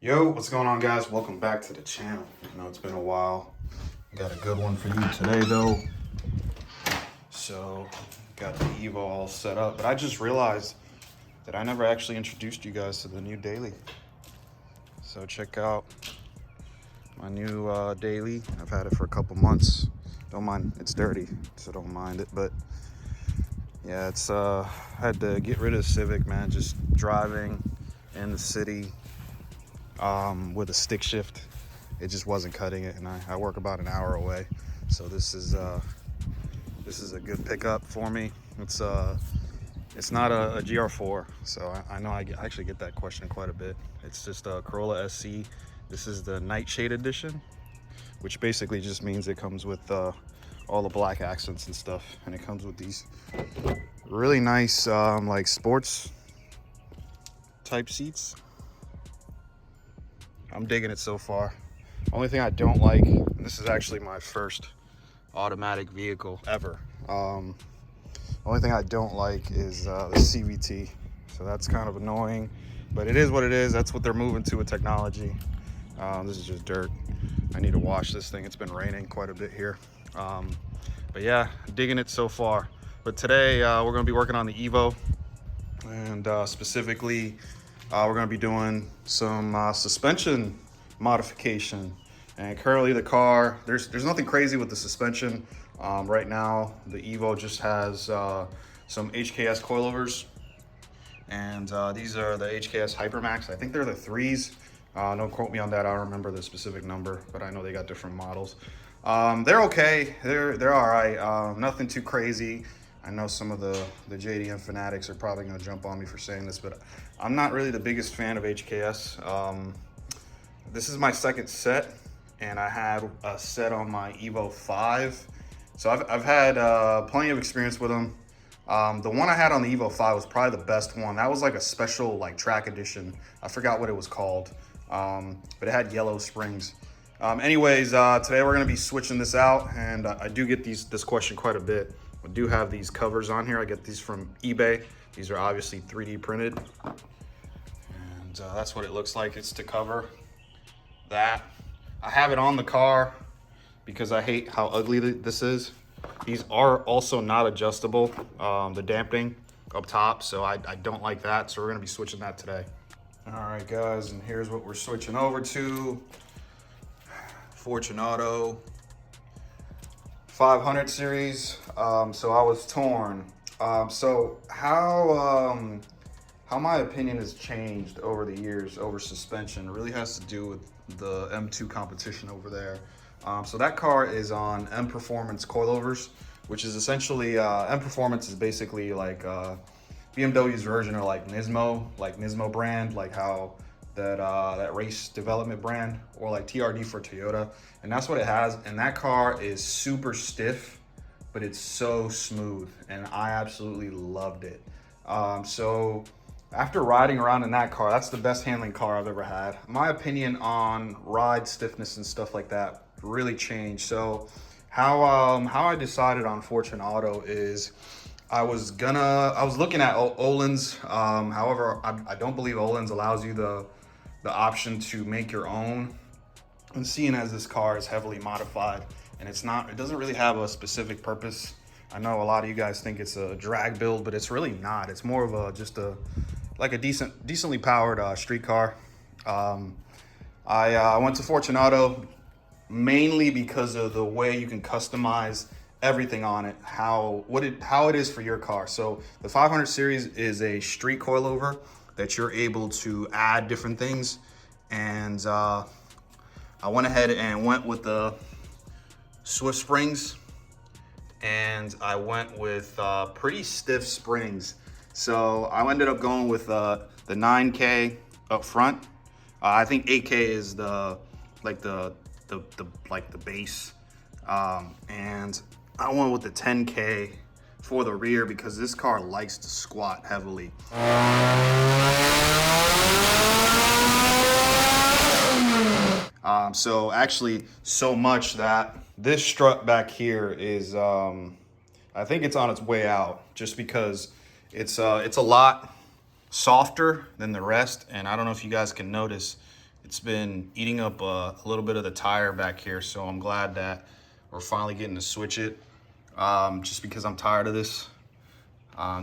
Yo, what's going on, guys? Welcome back to the channel. I know it's been a while. Got a good one for you today, though. So, got the Evo all set up, but I just realized that I never actually introduced you guys to the new daily. So check out my new daily. I've had it for a couple months. Don't mind, it's dirty, so don't mind it. But yeah, it's I had to get rid of the Civic, man. Just driving in the city with a stick shift, it just wasn't cutting it, and I work about an hour away, so this is a good pickup for me. It's not a GR4, so I know I actually get that question quite a bit. It's just a Corolla SC. This is the Nightshade edition, which basically just means it comes with all the black accents and stuff, and it comes with these really nice like sports type seats. I'm digging it so far. Only thing I don't like, and this is actually my first automatic vehicle ever. Only thing I don't like is the CVT. So that's kind of annoying, but it is what it is. That's what they're moving to with technology. This is just dirt. I need to wash this thing. It's been raining quite a bit here. But yeah, digging it so far. But today we're gonna be working on the Evo, and specifically, we're going to be doing some suspension modification. And currently the car, there's nothing crazy with the suspension. Right now, the Evo just has some HKS coilovers. And these are the HKS Hypermax. I think they're the 3s. Don't quote me on that. I don't remember the specific number, but I know they got different models. They're okay. They're all right. Nothing too crazy. I know some of the JDM fanatics are probably going to jump on me for saying this, but I'm not really the biggest fan of HKS. This is my second set, and I had a set on my Evo 5. So I've had plenty of experience with them. The one I had on the Evo 5 was probably the best one. That was like a special like track edition. I forgot what it was called, but it had yellow springs. Anyways, today we're going to be switching this out, and I do get this question quite a bit. I do have these covers on here. I get these from eBay. These are obviously 3D printed, and that's what it looks like. It's to cover that. I have it on the car because I hate how ugly this is. These are also not adjustable, the damping up top, so I don't like that, so we're gonna be switching that today. All right, guys, and here's what we're switching over to. Fortunato 500 series. So I was torn. So how my opinion has changed over the years over suspension really has to do with the M2 competition over there. So that car is on M Performance Coilovers, which is essentially M Performance is basically like BMW's version of like Nismo brand, like how that race development brand, or like TRD for Toyota, and that's what it has. And that car is super stiff, but it's so smooth, and I absolutely loved it. So after riding around in that car, that's the best handling car I've ever had. My opinion on ride stiffness and stuff like that really changed. So how I decided on Fortunato is I was looking at Olin's. However, I don't believe Olin's allows you the option to make your own. And seeing as this car is heavily modified and it doesn't really have a specific purpose. I know a lot of you guys think it's a drag build, but it's really not. It's more of just a decently powered street car. I went to Fortunato mainly because of the way you can customize everything on it, how it is for your car. So the 500 series is a street coilover that you're able to add different things, and I went ahead and went with the Swift springs, and I went with pretty stiff springs. So I ended up going with the 9K up front. I think 8K is the base, and I went with the 10K for the rear because this car likes to squat heavily. So actually so much that this strut back here is, I think it's on its way out, just because it's a lot softer than the rest. And I don't know if you guys can notice, It's been eating up a little bit of the tire back here, so I'm glad that we're finally getting to switch it, just because I'm tired of this.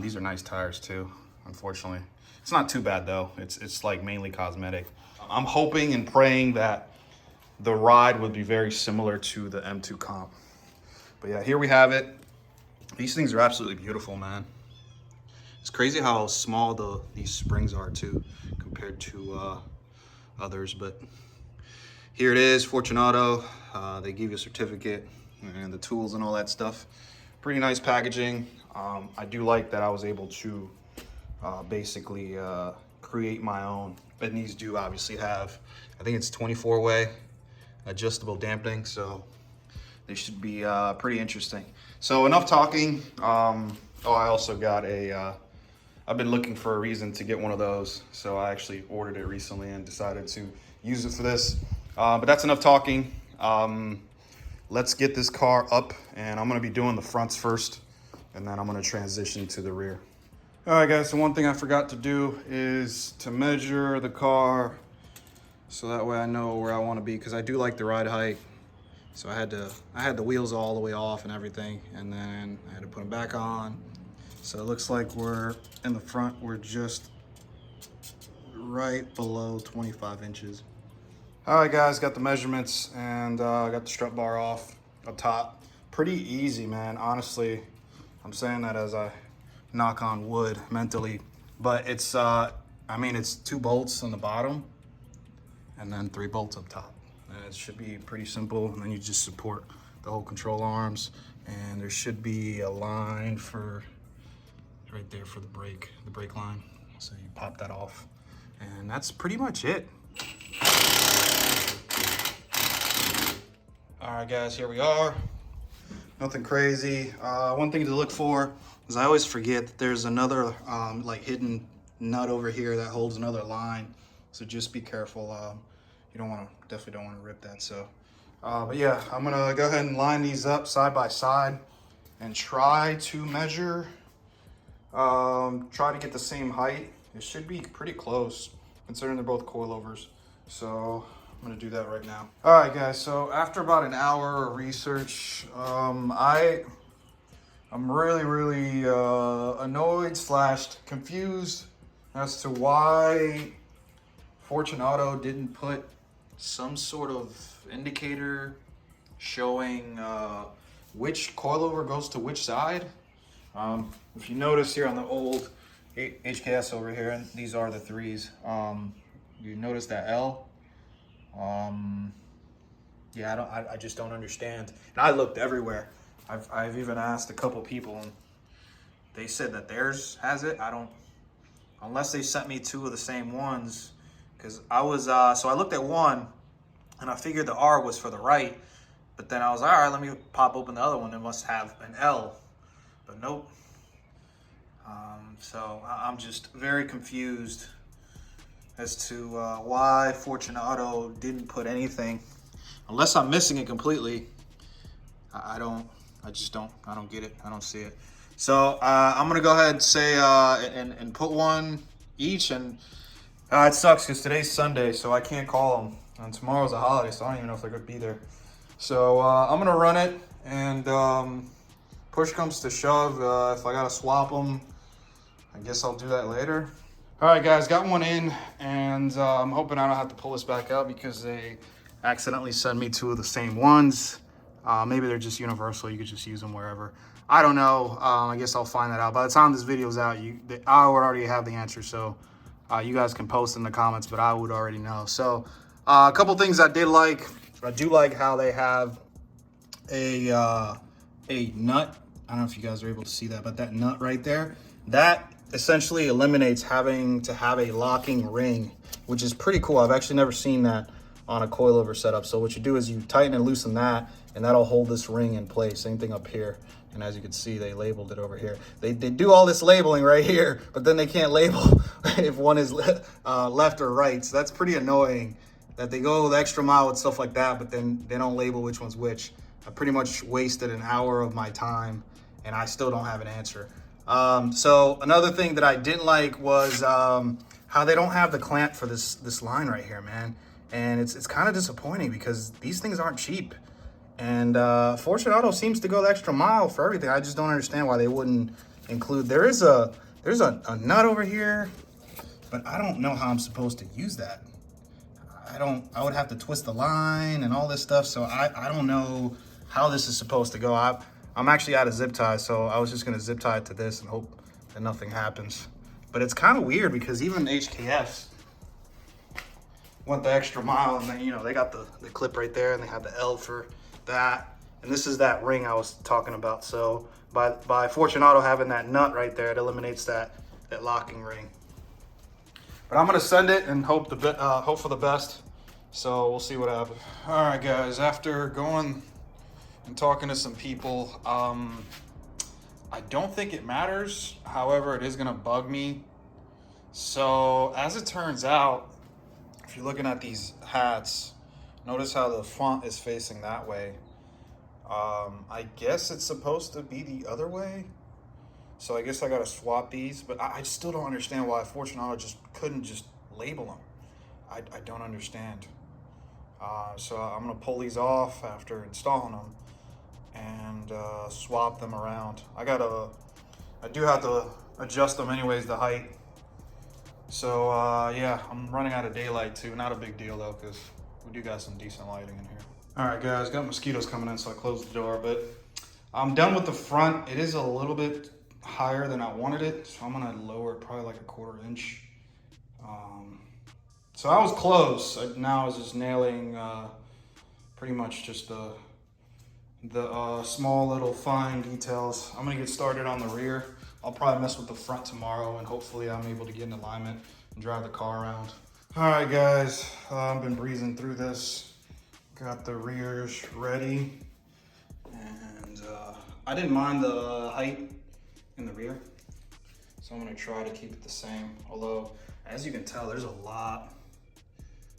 These are nice tires too, unfortunately. It's not too bad though. It's like mainly cosmetic. I'm hoping and praying that the ride would be very similar to the M2 Comp. But yeah, here we have it. These things are absolutely beautiful, man. It's crazy how small these springs are too, compared to others. But here it is, Fortunato. They give you a certificate and the tools and all that stuff. Pretty nice packaging. I do like that I was able to basically create my own. And these do obviously have, I think it's 24-way adjustable dampening, so they should be pretty interesting. So enough talking. Oh, I also got I've been looking for a reason to get one of those, so I actually ordered it recently and decided to use it for this. But that's enough talking. Let's get this car up, and I'm gonna be doing the fronts first, and then I'm gonna transition to the rear. All right, guys, so one thing I forgot to do is to measure the car so that way I know where I wanna be, because I do like the ride height. So I had the wheels all the way off and everything, and then I had to put them back on. So it looks like we're in the front, we're just right below 25 inches. All right, guys, got the measurements, and I got the strut bar off up top. Pretty easy, man, honestly. I'm saying that as I knock on wood mentally, but it's, I mean, it's 2 bolts on the bottom and then 3 bolts up top. And it should be pretty simple, and then you just support the whole control arms, and there should be a line for right there for the brake line. So you pop that off, and that's pretty much it. All right, guys, here we are. Nothing crazy. One thing to look for is I always forget that there's another like hidden nut over here that holds another line. So just be careful. You definitely don't want to rip that. So, but yeah, I'm gonna go ahead and line these up side by side and try to measure. Try to get the same height. It should be pretty close considering they're both coilovers. So I'm gonna do that right now. All right, guys, so after about an hour of research, I'm really annoyed / confused as to why Fortunato didn't put some sort of indicator showing which coilover goes to which side. If you notice here on the old HKS over here, and these are the 3s, you notice that L. Yeah, I just don't understand. And I looked everywhere. I've even asked a couple people, and they said that theirs has it. I don't, unless they sent me 2 of the same ones, because I was, so I looked at one, and I figured the R was for the right, but then I was like, all right, let me pop open the other one. It must have an L, but nope. So I'm just very confused as to why Fortunato didn't put anything, unless I'm missing it completely. I don't get it. I don't see it. So I'm gonna go ahead and say and put one each. And it sucks because today's Sunday, so I can't call them. And tomorrow's a holiday, so I don't even know if they're gonna be there. So I'm gonna run it, and push comes to shove, if I gotta swap them, I guess I'll do that later. All right, guys, got one in, and I'm hoping I don't have to pull this back out because they accidentally sent me 2 of the same ones. Maybe they're just universal. You could just use them wherever. I don't know. I guess I'll find that out. By the time this video's out, I would already have the answer. So you guys can post in the comments, but I would already know. So a couple things I did like. I do like how they have a nut. I don't know if you guys are able to see that, but that nut right there, that essentially eliminates having to have a locking ring, which is pretty cool. I've actually never seen that on a coilover setup. So what you do is you tighten and loosen that, and that'll hold this ring in place. Same thing up here. And as you can see, they labeled it over here. They do all this labeling right here, but then they can't label if one is left or right. So that's pretty annoying that they go the extra mile with stuff like that, but then they don't label which one's which. I pretty much wasted an hour of my time, and I still don't have an answer. So another thing that I didn't like was how they don't have the clamp for this line right here, man. And it's kind of disappointing because these things aren't cheap. And Fortunato seems to go the extra mile for everything. I just don't understand why they wouldn't include. There's a nut over here, but I don't know how I'm supposed to use that. I would have to twist the line and all this stuff. So I don't know how this is supposed to go. I'm actually out of zip tie, so I was just gonna zip tie it to this and hope that nothing happens. But it's kind of weird because even HKS went the extra mile, and then, you know, they got the clip right there, and they have the L for that. And this is that ring I was talking about. So by Fortunato having that nut right there, it eliminates that locking ring. But I'm gonna send it and hope for the best. So we'll see what happens. All right, guys. After going and talking to some people, I don't think it matters. However, it is gonna bug me. So as it turns out, if you're looking at these hats, notice how the font is facing that way. I guess it's supposed to be the other way. So I guess I gotta swap these, but I still don't understand why Fortunato just couldn't just label them. I don't understand. So I'm gonna pull these off after installing them and swap them around. I do have to adjust them anyways, the height. So yeah, I'm running out of daylight too. Not a big deal though, because we do got some decent lighting in here. All right, guys, got mosquitoes coming in, so I closed the door, but I'm done with the front. It is a little bit higher than I wanted it, so I'm gonna lower it probably like a 1/4 inch. So I was close. Now I was just nailing pretty much just the small little fine details. I'm gonna get started on the rear. I'll probably mess with the front tomorrow, and hopefully I'm able to get in alignment and drive the car around. All right, guys, I've been breezing through this. Got the rears ready, and I didn't mind the height in the rear, so I'm gonna try to keep it the same. Although, as you can tell, there's a lot.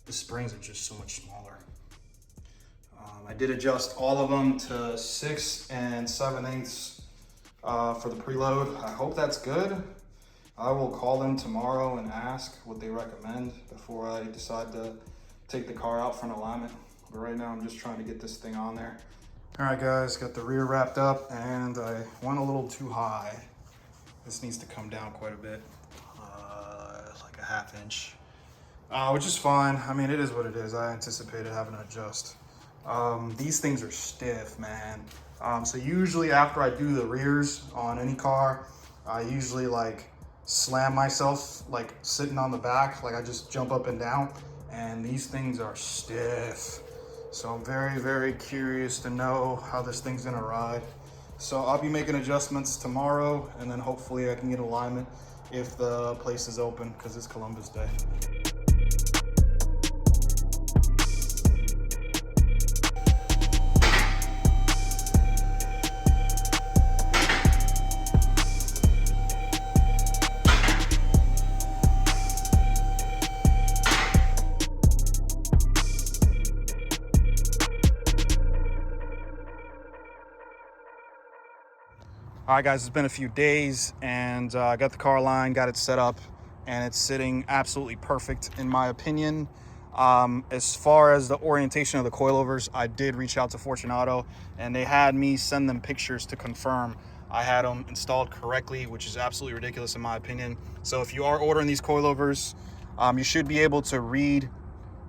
The springs are just so much smaller. I did adjust all of them to 6 7/8 for the preload. I hope that's good. I will call them tomorrow and ask what they recommend before I decide to take the car out for an alignment. But right now I'm just trying to get this thing on there. All right, guys, got the rear wrapped up, and I went a little too high. This needs to come down quite a bit, like a 1/2 inch, which is fine. I mean, it is what it is. I anticipated having to adjust. These things are stiff, man. So usually after I do the rears on any car, I usually like slam myself, like sitting on the back, like I just jump up and down, and these things are stiff. So I'm very, very curious to know how this thing's gonna ride. So I'll be making adjustments tomorrow, and then hopefully I can get alignment if the place is open, because it's Columbus Day. All right, guys, it's been a few days, and I got the car line, got it set up, and it's sitting absolutely perfect in my opinion. As far as the orientation of the coilovers, I did reach out to Fortunato, and they had me send them pictures to confirm I had them installed correctly, which is absolutely ridiculous in my opinion. So if you are ordering these coilovers, you should be able to read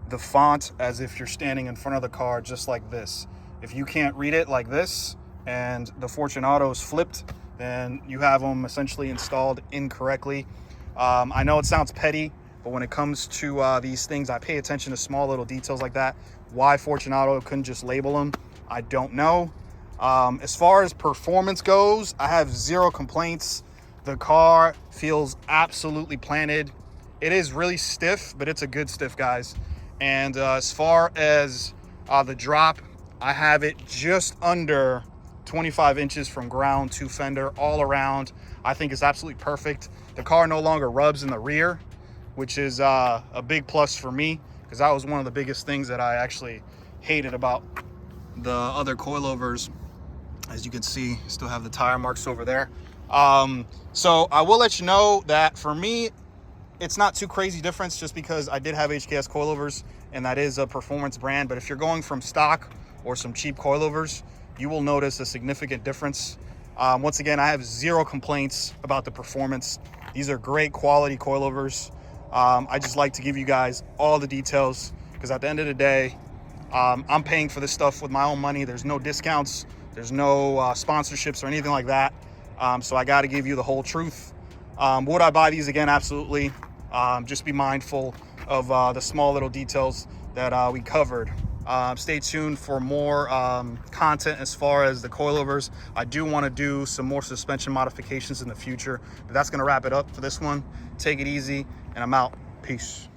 the font as if you're standing in front of the car, just like this. If you can't read it like this, and the Fortunato's flipped, then you have them essentially installed incorrectly. I know it sounds petty, but when it comes to these things, I pay attention to small little details like that. Why Fortunato couldn't just label them, I don't know. As far as performance goes, I have zero complaints. The car feels absolutely planted. It is really stiff, but it's a good stiff, guys. And as far as the drop, I have it just under 25 inches from ground to fender all around. I think it's absolutely perfect. The car no longer rubs in the rear, which is a big plus for me, because that was one of the biggest things that I actually hated about the other coilovers. As you can see, still have the tire marks over there. So I will let you know that for me, it's not too crazy difference, just because I did have HKS coilovers and that is a performance brand. But if you're going from stock or some cheap coilovers, you will notice a significant difference. Once again, I have zero complaints about the performance. These are great quality coilovers. I just like to give you guys all the details, because at the end of the day, I'm paying for this stuff with my own money. There's no discounts, there's no sponsorships or anything like that. So I got to give you the whole truth. Would I buy these again? Absolutely. Just be mindful of the small little details that we covered. Stay tuned for more content as far as the coilovers. I do want to do some more suspension modifications in the future, but that's going to wrap it up for this one. Take it easy, and I'm out. Peace.